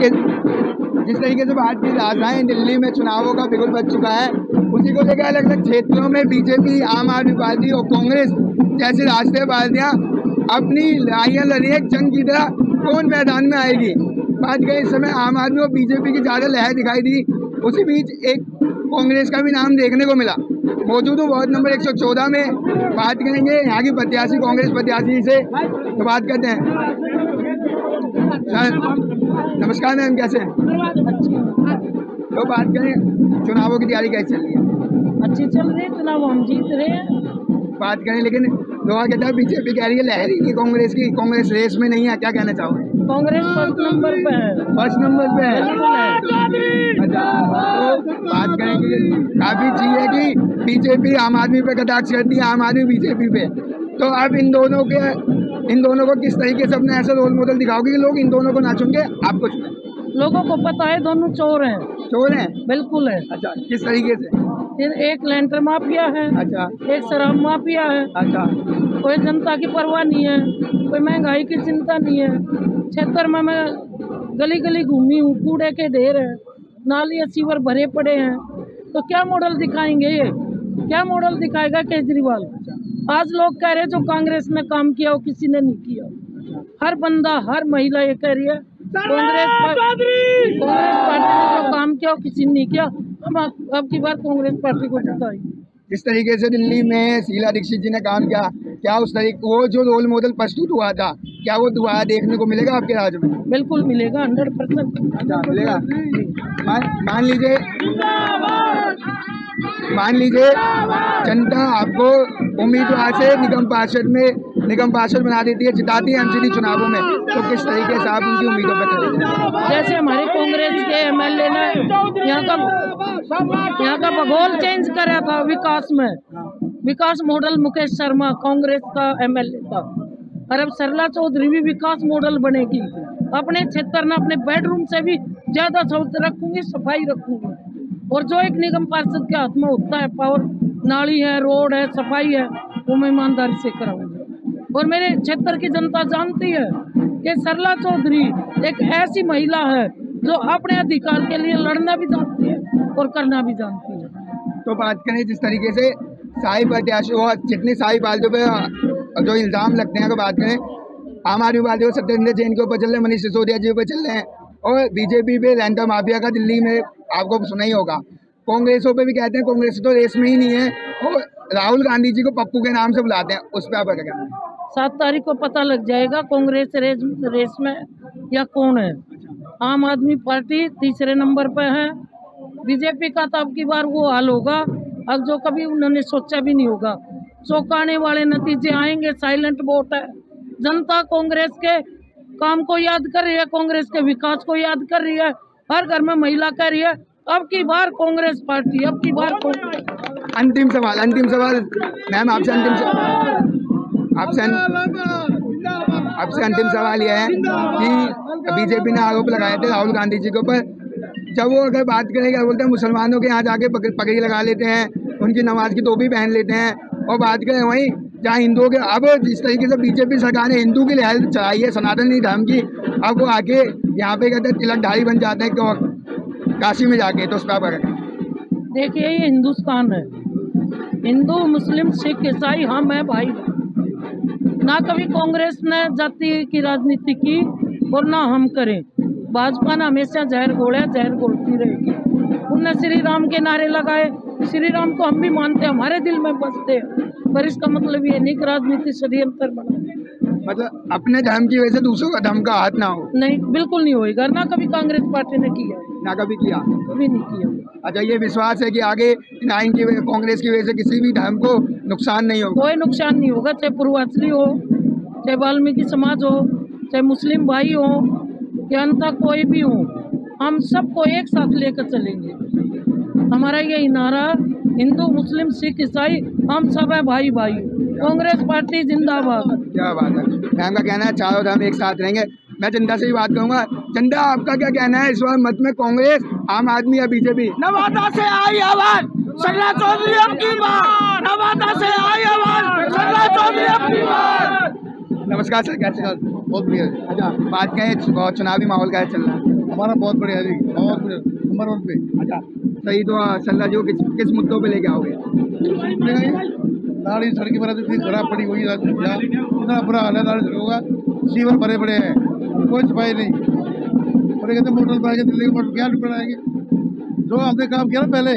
जिस तरीके से आज की राजधानी दिल्ली में चुनावों का बिगुल बज चुका है, उसी को लेकर अलग अलग क्षेत्रों में बीजेपी, आम आदमी पार्टी और कांग्रेस जैसी राष्ट्रीय पार्टियां अपनी लड़ाइयां लड़ी है। जंग की तरह कौन मैदान में आएगी। बात करें इस समय आम आदमी और बीजेपी की ज़्यादा लहर दिखाई दी, उसी बीच एक कांग्रेस का भी नाम देखने को मिला। मौजूद हूँ वार्ड नंबर 114 में, बात करेंगे यहाँ की प्रत्याशी, कांग्रेस प्रत्याशी से तो बात करते हैं। सर नमस्कार मैम, कैसे हैं? तो बात करें चुनावों की तैयारी कैसे चल रही है? अच्छी चल रही है, चुनाव हम जीत रहे हैं। बात करें लेकिन लोग कहता है बीजेपी कह रही है लहरी की कांग्रेस की, कांग्रेस रेस में नहीं है, क्या कहना चाहोगे? कांग्रेस फर्स्ट नंबर पे है। फर्स्ट नंबर पे है। अच्छा, तो बात करेंगे काफी चीज है कि बीजेपी आम आदमी पे कटाक्ष करती है, आम आदमी बीजेपी पे, तो अब इन दोनों को किस तरीके से अपने ऐसा रोल मॉडल दिखाओगे कि लोग इन दोनों को ना चुन के आपको चुने? लोगों को पता है दोनों चोर हैं। चोर हैं? बिल्कुल है। अच्छा, किस तरीके से? फिर एक लैंटर माफिया है। अच्छा। एक शराब माफिया है। अच्छा। कोई जनता की परवाह नहीं है, कोई महंगाई की चिंता नहीं है। क्षेत्र में मैं गली गली घूमी हूँ, कूड़े के ढेर है, नालियाँ सीवर भरे पड़े हैं, तो क्या मॉडल दिखाएंगे ये? क्या मॉडल दिखाएगा केजरीवाल? आज लोग कह रहे हैं जो कांग्रेस ने काम किया वो किसी ने नहीं किया। हर बंदा, हर महिला ये कह रही है कांग्रेस पार्टी ने जो काम किया वो किसी ने नहीं किया। हम अब की बार कांग्रेस पार्टी को जिताएंगे। जिस तरीके से दिल्ली में शीला दीक्षित जी ने काम किया, क्या उस तरीके वो जो रोल मॉडल प्रस्तुत हुआ था, क्या वो दोबारा देखने को मिलेगा आपके राज्य में? बिल्कुल मिलेगा, 100%। अच्छा, मिलेगा। मान लीजिए जनता आपको उम्मीदवार से निगम पार्षद बना देती है, जिताती है एमसीडी चुनावों में, तो किस तरीके से आप उनकी उम्मीदों पर करेंगे? जैसे हमारे कांग्रेस के एमएलए ने यहाँ का भूगोल चेंज करा था विकास मॉडल मुकेश शर्मा कांग्रेस का एमएलए था, और अब सरला चौधरी भी विकास मॉडल बनेगी। अपने क्षेत्र में अपने बेडरूम से भी ज्यादा शौच रखूंगी, सफाई रखूंगी, और जो एक निगम पार्षद के हाथ में होता है पावर, नाली है, रोड है, सफाई है, वो मैं ईमानदारी से कराऊंगी। और मेरे क्षेत्र की जनता जानती है कि सरला चौधरी एक ऐसी महिला है जो अपने अधिकार के लिए लड़ना भी जानती है और करना भी जानती है। तो बात करें जिस तरीके से शाही प्रत्याशी और जितनी शाही पार्टियों पे जो इल्ज़ाम लगते हैं, अगर बात करें आम आदमी पार्टी को सत्येंद्र जैन के ऊपर चल रहे हैं, मनीष सिसोदिया जी पे चल रहे हैं, और बीजेपी पे लैंडर माफिया का दिल्ली में आपको सुना ही होगा। कांग्रेसों पे भी कहते हैं कांग्रेस तो रेस में ही नहीं है, और राहुल गांधी जी को पप्पू के नाम से बुलाते हैं, उस पर आप क्या कहते हैं? 7 तारीख को पता लग जाएगा कांग्रेस रेस में या कौन है। आम आदमी पार्टी तीसरे नंबर पे है, बीजेपी का तो अब की बार वो हाल होगा अब जो कभी उन्होंने सोचा भी नहीं होगा। चौंकाने वाले नतीजे आएंगे। साइलेंट वोट है, जनता कांग्रेस के काम को याद कर रही है, कांग्रेस के विकास को याद कर रही है। हर घर में महिला कह रही है अब की बार कांग्रेस पार्टी, अब की बार कांग्रेस। अंतिम सवाल मैम आपसे अंतिम सवाल यह है कि बीजेपी ने आरोप लगाए थे राहुल गांधी जी के ऊपर, जब वो अगर बात करें क्या बोलते हैं मुसलमानों के यहाँ जाके पगड़ी लगा लेते हैं, उनकी नमाज की टोपी पहन लेते हैं, और बात करें वहीं जहाँ हिंदुओं के, अब जिस तरीके से बीजेपी सरकार ने हिंदू की लहर चलाई है सनातनी धर्म की, अब वो आके यहाँ पे कहते हैं तिलकधारी बन जाते हैं क्यों काशी में जाके, तो उसका पर देखिए ये हिंदुस्तान है, हिंदू मुस्लिम सिख ईसाई हम है भाई। ना कभी कांग्रेस ने जाति की राजनीति की और ना हम करें। भाजपा ने हमेशा जहर घोड़ा, जहर घोलती रहेगी। उनने श्री राम के नारे लगाए, श्री राम को हम भी मानते हैं, हमारे दिल में बसते हैं, पर इसका मतलब ये नहीं कि राजनीति षड्यंत्र बना, मतलब अपने धर्म की वजह से दूसरों का धर्म का हाथ ना हो। नहीं, बिल्कुल नहीं होएगा। ना कभी कांग्रेस पार्टी ने किया, ना कभी किया, कभी नहीं किया। अच्छा, ये विश्वास है कि आगे कांग्रेस की वजह से किसी भी धर्म को नुकसान नहीं होगा? कोई नुकसान नहीं होगा, चाहे पूर्वांचली हो, चाहे वाल्मीकि समाज हो, चाहे मुस्लिम भाई हो, या अन्य कोई भी हो, हम सबको एक साथ लेकर चलेंगे। हमारा यही नारा, हिंदू मुस्लिम सिख ईसाई हम सब है भाई भाई, कांग्रेस पार्टी जिंदाबाद। क्या बात है, मैम का कहना है चारों धर्म एक साथ रहेंगे। मैं जनता से ही बात करूंगा, जनता आपका क्या कहना है इस बार मत में, कांग्रेस, आम आदमी या बीजेपी? नवादा से आई आवाज सरला चौधरी अब की बार, नवादा से आई आवाज सरला चौधरी अब की बार। नमस्कार सर, कैसे? बहुत बढ़िया। अच्छा, बात करें चुनावी माहौल कैसे चल रहा है? हमारा बहुत बढ़िया जी, बहुत बढ़िया, नंबर 1 पे। अच्छा सही। तो सल्ला जो किस मुद्दों पे लेके आओगे? नाली सड़की बना इतनी खराब पड़ी हुई है, इतना बुरा हाल है नाली सड़कों का, सीवर भरे पड़े हैं, कोई सफाई नहीं। और कहते मोटर बनाएंगे, दिल्ली के मोटर क्या बनाएंगे? जो हमने काम किया ना पहले,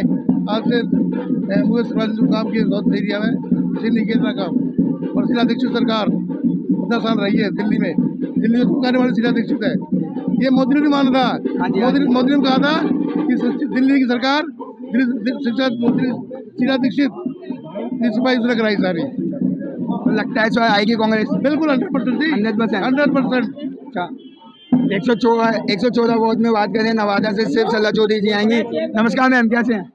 आज से मुझे जो काम किया बहुत नहीं दिया है, इसी नहीं किया इतना काम। और शीला दीक्षित सरकार 15 साल रही है दिल्ली में, दिल्ली में चुकाने वाली शीला दीक्षित है। ये मोदी ने नहीं माना था, मोदी ने कहा था कि दिल्ली की सरकार शिक्षा मंत्री शीला दीक्षित सफाई उसने कराई सारी। तो लगता है सो आएगी कांग्रेस? बिल्कुल 100% जी, 100%। अच्छा 114 वार्ड में बात करें, नवादा से सिर्फ सल्ला चौधरी जी आएंगी। नमस्कार मैम, कैसे हैं?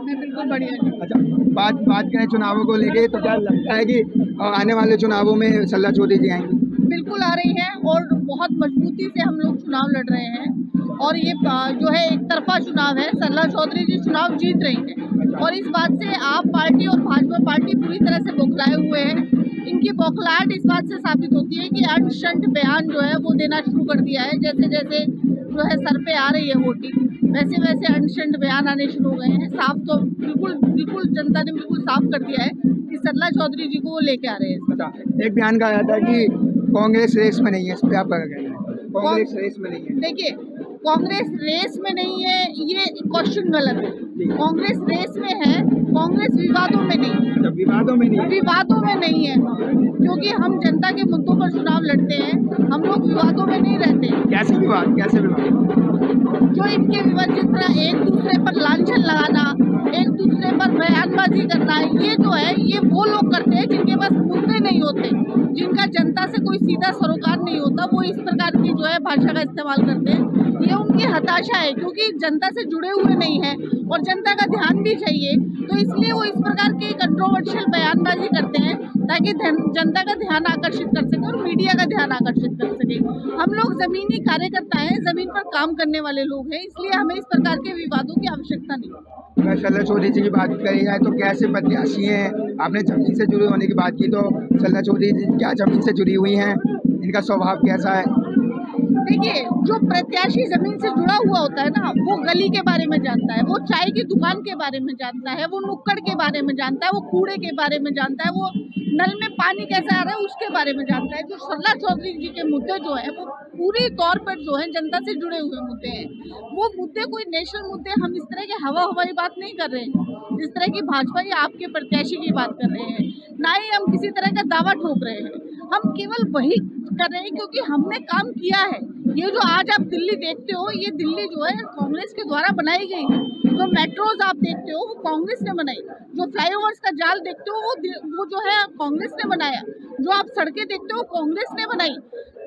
बिल्कुल बढ़िया। अच्छा बात करें चुनावों को लेके, तो क्या लगता है कि आने वाले चुनावों में सल्ला चौधरी जी आएंगी? बिल्कुल आ रही है और बहुत मजबूती से हम लोग चुनाव लड़ रहे हैं। और ये जो है एक तरफा चुनाव है, सल्ला चौधरी जी चुनाव जीत रही है। और इस बात से आप पार्टी और भाजपा पार्टी पूरी तरह से बौखलाए हुए हैं। इनकी बौखलाहट इस बात से साबित होती है कि अंशंट बयान जो है वो देना शुरू कर दिया है। जैसे जैसे जो है सर पे आ रही है वोटिंग, वैसे वैसे अंशंट बयान आने शुरू हो गए हैं। साफ तो बिल्कुल जनता ने बिल्कुल साफ कर दिया है कि सल्ला चौधरी जी को वो लेके आ रहे हैं। अच्छा एक बयान कहा जाता है कि कांग्रेस रेस में नहीं है, इस पर आप क्या कहना है? कांग्रेस रेस में नहीं है। देखिए कांग्रेस रेस में नहीं है, ये क्वेश्चन गलत है। कांग्रेस रेस में है, कांग्रेस विवादों में नहीं है। विवादों में नहीं है? विवादों में नहीं है, क्योंकि हम जनता के मुद्दों पर चुनाव लड़ते हैं, हम लोग विवादों में नहीं रहते। कैसे विवाद? जो इनके विवाद, जिस तरह एक दूसरे पर लांछन लगाना, एक दूसरे पर बयानबाजी करना, ये जो है ये वो लोग करते हैं जिनके पास मुद्दे नहीं होते, जिनका जनता से कोई सीधा सरोकार नहीं होता, वो इस प्रकार की जो है भाषा का इस्तेमाल करते हैं। ये उनकी हताशा है, क्योंकि जनता से जुड़े हुए नहीं है और जनता का ध्यान भी चाहिए, तो इसलिए वो इस प्रकार की कंट्रोवर्शियल बयानबाजी करते हैं ताकि जनता का ध्यान आकर्षित कर सके और मीडिया का ध्यान आकर्षित कर सके। हम लोग जमीनी कार्यकर्ता हैं, जमीन पर काम करने वाले लोग हैं, इसलिए हमें इस प्रकार के विवादों की आवश्यकता नहीं। सल्ला चौधरी जी की बात करी जाए तो कैसे प्रत्याशी हैं? आपने जमीन से जुड़े होने की बात की, तो सल्ला चौधरी जी क्या जमीन से जुड़ी हुई हैं? इनका स्वभाव कैसा है? देखिए जो प्रत्याशी जमीन से जुड़ा हुआ होता है ना, वो गली के बारे में जानता है, वो चाय की दुकान के बारे में जानता है, वो नुक्कड़ के बारे में जानता है, वो कूड़े के बारे में जानता है, वो नल में पानी कैसे आ रहा है उसके बारे में जानता है। जो सल्ला चौधरी जी के मुद्दे जो है वो पूरी तौर पर जो है जनता से जुड़े हुए मुद्दे हैं। वो मुद्दे कोई नेशनल मुद्दे, हम इस तरह के हवाई बात नहीं कर रहे हैं जिस तरह की भाजपा या आपके प्रत्याशी की बात कर रहे हैं, ना ही हम किसी तरह का दावा ठोक रहे हैं। हम केवल वही कर रहे हैं क्योंकि हमने काम किया है। ये जो आज आप दिल्ली देखते हो, ये दिल्ली जो है कांग्रेस के द्वारा बनाई गई है। जो मेट्रोज आप देखते हो वो कांग्रेस ने बनाई, जो फ्लाईओवर्स का जाल देखते हो वो जो है कांग्रेस ने बनाया, जो आप सड़कें देखते हो कांग्रेस ने बनाई,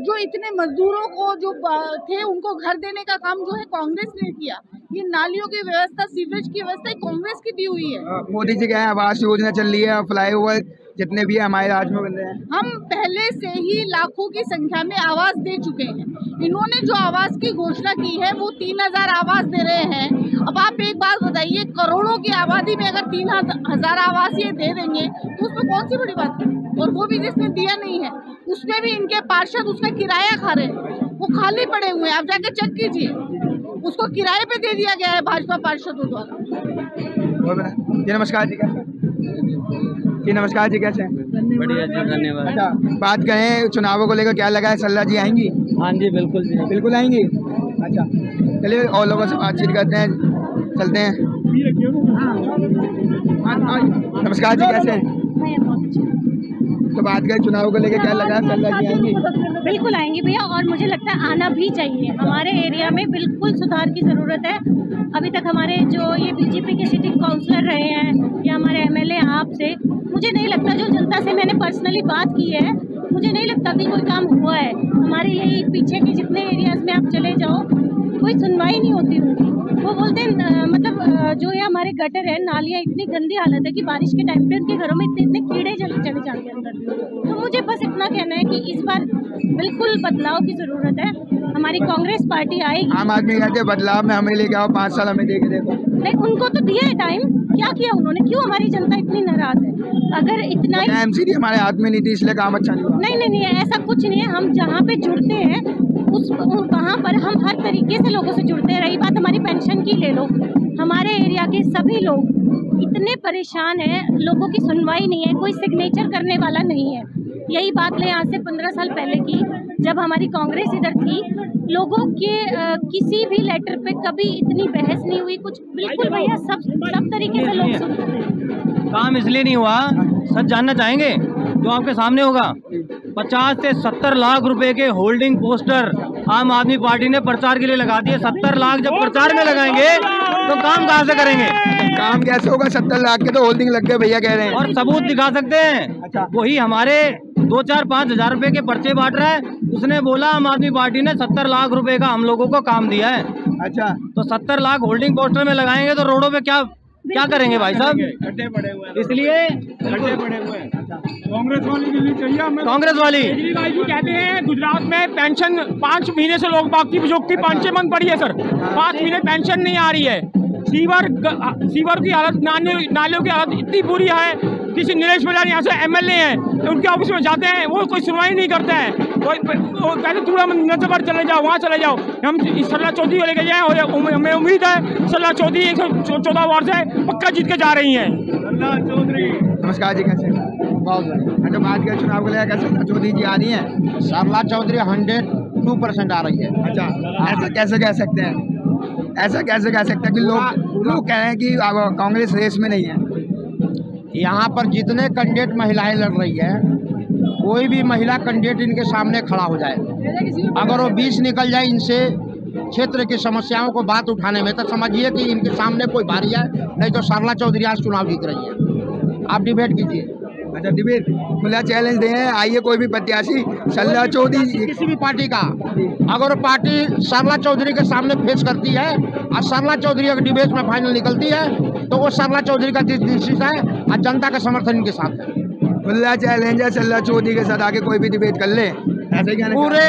जो इतने मजदूरों को जो थे उनको घर देने का काम जो है कांग्रेस ने किया। ये नालियों की व्यवस्था, सीवरेज की व्यवस्था कांग्रेस की दी हुई है। मोदी जी क्या है, आवास योजना चल रही है, फ्लाईओवर जितने भी हमारे राज्य में बन रहे हैं, हम पहले से ही लाखों की संख्या में आवास दे चुके हैं। इन्होंने जो आवास की घोषणा की है वो 3000 आवास दे रहे हैं। अब आप एक बात बताइए, करोड़ों की आबादी में अगर 3000 आवास ये दे देंगे तो उसमें कौन सी बड़ी बात है? और वो भी जिसने दिया नहीं है उसमें भी इनके पार्षद उसका किराया खा रहे हैं, वो खाली पड़े हुए हैं। आप जाके चेक कीजिए, उसको किराए पे दे दिया गया है भाजपा पार्षदों द्वारा। जी नमस्कार जी, कैसे? जी नमस्कार जी, कैसे? बढ़िया जी, धन्यवाद। अच्छा बात करें चुनावों को लेकर, क्या लगा है सल्ला जी आएंगी? हाँ जी बिल्कुल जी, बिल्कुल आएंगी। अच्छा चलिए और लोगों से बातचीत करते हैं, चलते हैं। नमस्कार जी, कैसे हैं? तो बात करें चुनाव को लेकर, क्या लगा है सल्ला जी आएंगी? बिल्कुल आएंगी भैया, और मुझे लगता है आना भी चाहिए। हमारे एरिया में बिल्कुल सुधार की ज़रूरत है। अभी तक हमारे जो ये बीजेपी के सिटिंग काउंसलर रहे हैं या हमारे एमएलए आपसे, मुझे नहीं लगता, जो जनता से मैंने पर्सनली बात की है, मुझे नहीं लगता कि कोई काम हुआ है। हमारे यही पीछे के जितने एरियाज़ में आप चले जाओ, कोई सुनवाई नहीं होती उनकी। वो बोलते हैं मतलब जो ये हमारे गटर है, नालियाँ, इतनी गंदी हालत है कि बारिश के टाइम पे उनके घरों में इतने कीड़े चले जाते हैं अंदर। तो मुझे बस इतना कहना है कि इस बार बिल्कुल बदलाव की ज़रूरत है। हमारी कांग्रेस पार्टी आएगी। आम आदमी कहते हैं बदलाव में हमें लेके आओ, 5 साल हमें दे के देखो। नहीं, उनको तो दिया है टाइम, क्या किया उन्होंने? क्यों हमारी जनता इतनी नाराज है? अगर इतना ही एमसीडी हमारे हाथ में नहीं थी इसलिए काम अच्छा नहीं हुआ। नहीं, ऐसा कुछ नहीं है। हम जहाँ पे जुड़ते हैं वहाँ पर हम हर तरीके से लोगों से जुड़ते हैं। रही बात हमारी पेंशन की, ले लो, हमारे एरिया के सभी लोग इतने परेशान हैं, लोगों की सुनवाई नहीं है, कोई सिग्नेचर करने वाला नहीं है। यही बात ले आज से 15 साल पहले की, जब हमारी कांग्रेस इधर थी, लोगों के किसी भी लेटर पे कभी इतनी बहस नहीं हुई, कुछ बिल्कुल भैया सब तरीके से लोग सुनते थे। काम इसलिए नहीं हुआ, सच जानना चाहेंगे जो आपके सामने होगा। 50 से 70 लाख रुपए के होल्डिंग पोस्टर आम आदमी पार्टी ने प्रचार के लिए लगा दिए। 70 लाख जब प्रचार में लगाएंगे तो काम कहाँ से करेंगे? काम कैसे होगा? 70 लाख के तो होल्डिंग लग गए भैया कह रहे हैं। और सबूत दिखा सकते हैं। अच्छा। वही हमारे 2-4-5 हजार रुपए के पर्चे बांट रहा है, उसने बोला आम आदमी पार्टी ने 70 लाख रुपए का हम लोगों को काम दिया है। अच्छा, तो 70 लाख होल्डिंग पोस्टर में लगाएंगे तो रोडों पे क्या करेंगे भाई साहब? इसलिए खड्डे पड़े हुए हैं। कांग्रेस वाली दिल्ली चाहिए हमें। कांग्रेस वाली केजरीवाल जी कहते हैं गुजरात में पेंशन 5 महीने से लोग बाकी बुजुर्ग की पेंशन बंद पड़ी है सर, 5 महीने पेंशन नहीं आ रही है। सीवर की हालत, नालियों की हालत इतनी बुरी है। किसी नीलेश बजाज यहाँ से MLA हैं, उनके ऑफिस में जाते हैं, वो कोई सुनवाई नहीं करते हैं। वो कहते थोड़ा नजर चले जाओ, वहाँ चले जाओ। हम सरला चौधरी को लेके जाए और हमें उम्मीद है सरला चौधरी 114 वार्ड से पक्का जीत के जा रही हैं। सरला चौधरी नमस्कार जी, कैसे? बहुत बढ़िया। तो बात करें चुनाव को लेकर, कैसे चौधरी जी आ रही हैं? सरला चौधरी 102% आ रही है। अच्छा, ऐसा कैसे कह सकते हैं? ऐसा कैसे कह सकते हैं कि लोग कह रहे हैं कि कांग्रेस रेस में नहीं है? यहाँ पर जितने कैंडिडेट महिलाएं लड़ रही है, कोई भी महिला कैंडिडेट इनके सामने खड़ा हो जाए, अगर वो 20 निकल जाए इनसे क्षेत्र की समस्याओं को बात उठाने में, तो समझिए कि इनके सामने कोई भारी है। नहीं तो सरला चौधरी आज चुनाव जीत रही है। आप डिबेट कीजिए। अच्छा, डिबेट खुला चैलेंज दे हैं, आइए कोई भी प्रत्याशी सरला चौधरी किसी भी पार्टी का, अगर पार्टी सरला चौधरी के सामने फेस करती है और सरला चौधरी अगर डिबेट में फाइनल निकलती है तो वो सरला चौधरी का निश्चित है और जनता का समर्थन इनके साथ है। खुला चैलेंज है, सरला चौधरी के साथ आके कोई भी डिबेट कर ले, ऐसे ही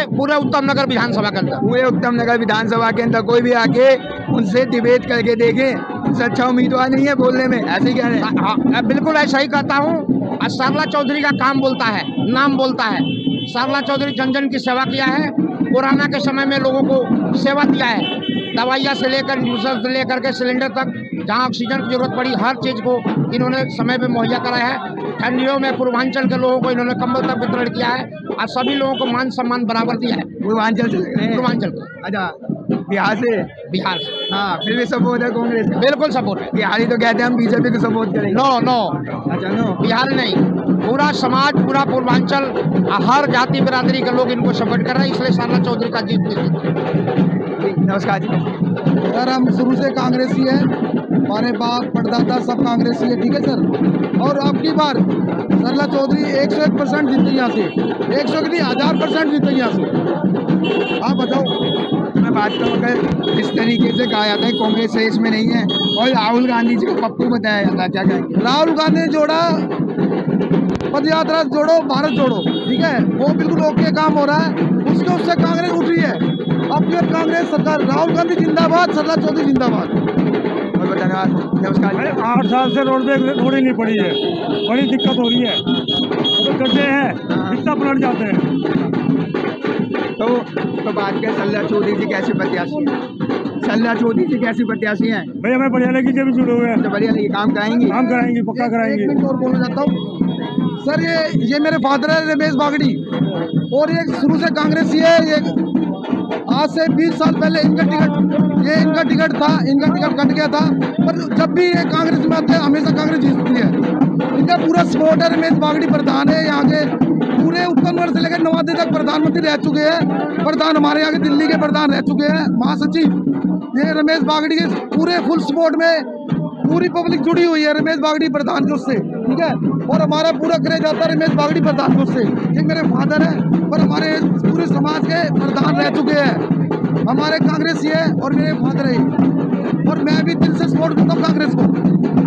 पूरे उत्तम नगर विधानसभा के अंदर, पूरे उत्तम नगर विधानसभा के अंदर कोई भी आके उनसे डिबेट करके देखे, उनसे अच्छा उम्मीदवार नहीं है बोलने में, ऐसे ही कह रहे हैं। हाँ, बिल्कुल ऐसा ही कहता हूँ। और सरला चौधरी का काम बोलता है, नाम बोलता है। सरला चौधरी जन जन की सेवा किया है। कोरोना के समय में लोगों को सेवा दिया है, दवाइयाँ से लेकर यूजर से लेकर के सिलेंडर तक, जहाँ ऑक्सीजन की जरूरत पड़ी हर चीज़ को इन्होंने समय पे मुहैया कराया है। ठंडियों में पूर्वांचल के लोगों को इन्होंने कंबल तक वितरण किया है और सभी लोगों को मान सम्मान बराबर दिया है। पूर्वांचल को। अच्छा, बिहार से? हाँ, फिर भी सपोर्ट है कांग्रेस का? बिल्कुल सपोर्ट है। बिहारी तो कहते हैं हम बीजेपी को सपोर्ट करेंगे। नो। अच्छा, नो, बिहार नहीं, पूरा समाज, पूरा पूर्वांचल, हर जाति बिरादरी के लोग इनको सपोर्ट कर रहे हैं, इसलिए सरला चौधरी का जीत। नमस्कार जी। सर, हम शुरू से कांग्रेसी है, हमारे बाप परदादा सब कांग्रेसी है, ठीक है सर। और अब की बार सरला चौधरी 101% जीते यहाँ से, 100 की नहीं 1000% जीते यहाँ से। आप बताओ। मैं बात करूँ, अगर इस तरीके से कहा जाता है कांग्रेस रेस में नहीं है और राहुल गांधी जी को पप्पू बताया जाता है, क्या कहेंगे? राहुल गांधी ने जोड़ा पद यात्रा जोड़ो भारत जोड़ो, ठीक है, वो बिल्कुल ओके काम हो रहा है। उससे कांग्रेस उठ रही है। अब फिर कांग्रेस सरकार, राहुल गांधी जिंदाबाद, सरला चौधरी जिंदाबाद। बहुत धन्यवाद। नमस्कार। 8 साल से रोड ही नहीं पड़ी है, बड़ी दिक्कत हो रही है। तो गड्ढे हैं, कितना पलट जाते हैं। तो बात करें सरला चौधरी जी कैसे प्रत्याशी हैं? सरला चौधरी जी कैसी प्रत्याशी हैं? भैया मैं बढ़िया लगी से भी जुड़े हुए हैं। तो बढ़िया लगी, काम कराएंगी? काम कराएंगी, पक्का कराएंगी। एक मिनट और बोलना चाहता हूँ सर, ये मेरे फादर है रमेश बागड़ी, और ये शुरू से कांग्रेसी है। ये आज से 20 साल पहले इनका टिकट था, इनका टिकट कट गया था, पर जब भी ये कांग्रेस में आते हैं हमेशा कांग्रेस जीतती है। इनका पूरा सपोर्ट है। रमेश बागड़ी प्रधान है यहाँ के, पूरे उत्तर नगर से लेकर नवादा तक प्रधानमंत्री रह चुके हैं। प्रधान हमारे यहाँ के दिल्ली के प्रधान रह चुके हैं, महासचिव। ये रमेश बागड़ी के पूरे फुल सपोर्ट में पूरी पब्लिक जुड़ी हुई है रमेश बागड़ी प्रधान के उससे, ठीक है। और हमारा पूरा क्रेज आता है रमेश बागड़ी प्रधान के उससे। ये मेरे फादर है, पर हमारे पूरे समाज के प्रधान रह चुके हैं। हमारे कांग्रेस ही है और मेरे फादर है, और मैं भी दिल से सपोर्ट करता हूँ कांग्रेस को।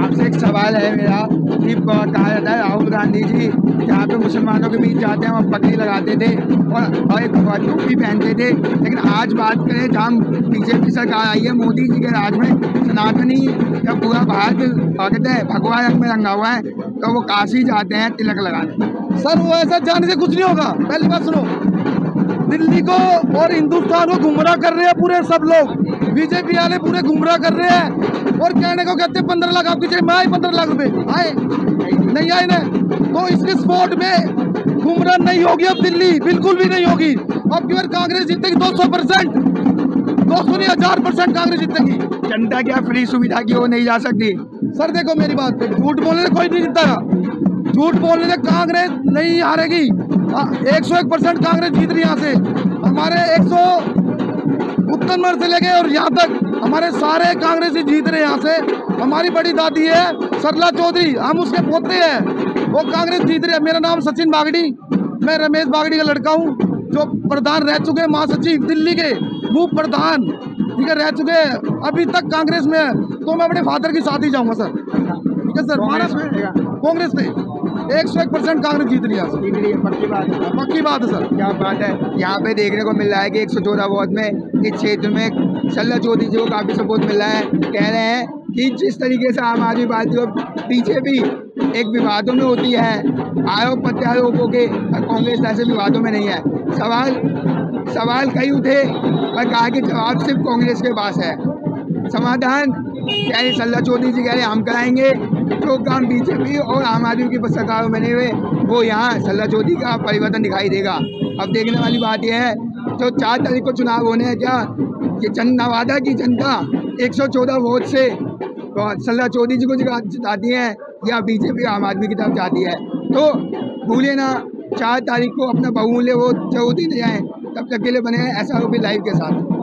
आपसे एक सवाल है मेरा कि कहा जाता है राहुल गांधी जी जहाँ पे मुसलमानों के बीच जाते हैं वहाँ पगड़ी लगाते थे और एक टोपी पहनते थे, लेकिन आज बात करें जहाँ बीजेपी सरकार आई है मोदी जी के राज में, सनातनी जब पूरा भारत भगत है, भगवा रंग में रंगा हुआ है, तो वो काशी जाते हैं तिलक लगाने। सर वो ऐसा जाने से कुछ नहीं होगा। पहली बात सुनो, दिल्ली को और हिंदुस्तान को गुमराह कर रहे हैं पूरे सब लोग। बीजेपी वाले पूरे गुमराह कर रहे हैं और कहने को कहते हैं 15 लाख आपकी जेब में आए, 15 लाख रुपए आए नहीं आए ना। तो इसके स्पोर्ट में गुमराह नहीं होगी अब दिल्ली, बिल्कुल भी नहीं होगी। अब की बार कांग्रेस जीतेगी 200%, 200 नहीं 1000% कांग्रेस जीतेगी। जनता क्या फ्री सुविधा की वो नहीं जा सकती? सर देखो मेरी बात पे, झूठ बोलने से कोई नहीं जीतता। झूठ बोलने से कांग्रेस नहीं हारेगी। 101% कांग्रेस जीत रही यहाँ से। हमारे 100 उत्तर मर से लेके और यहाँ तक हमारे सारे कांग्रेस ही जीत रहे हैं यहाँ से। हमारी बड़ी दादी है सरला चौधरी, हम उसके पोते हैं, वो कांग्रेस जीत रही है। मेरा नाम सचिन बागड़ी, मैं रमेश बागड़ी का लड़का हूँ, जो प्रधान रह चुके हैं, महासचिव दिल्ली के वो प्रधान, ठीक है, रह चुके हैं, अभी तक कांग्रेस में है। तो मैं अपने फादर के साथ ही जाऊँगा सर, ठीक है सर। कांग्रेस में 101% कांग्रेस जीत रही है। पक्की बात है सर। क्या बात है। यहाँ पे देखने को मिल रहा है कि 114 वार्ड में इस क्षेत्र में सरला चौधरी जी को काफ़ी सपोर्ट मिल रहा है। कह रहे हैं कि जिस तरीके से आम आदमी पार्टी और बीजेपी एक विवादों में होती है, आरोप प्रत्यारोपों के, कांग्रेस ऐसे विवादों में नहीं है। सवाल कई उठे और कहा कि जवाब सिर्फ कांग्रेस के पास है। समाधान कह रहे सरला चौधरी जी कह रहे हम कराएंगे, जो काम बीजेपी और आम आदमी की सरकारों में नहीं हुए वो यहाँ सरला चौधरी का परिवर्तन दिखाई देगा। अब देखने वाली बात यह है, जो 4 तारीख को चुनाव होने हैं, क्या ये नवादा की जनता 114 वोट से तो सरला चौधरी जी को जिताती है या बीजेपी आम आदमी की तरफ जाती है? तो भूले ना, 4 तारीख को अपना बहुमूल्य वोट जरूर देने जाएँ। तब तक के लिए बने हैं SROP लाइव के साथ।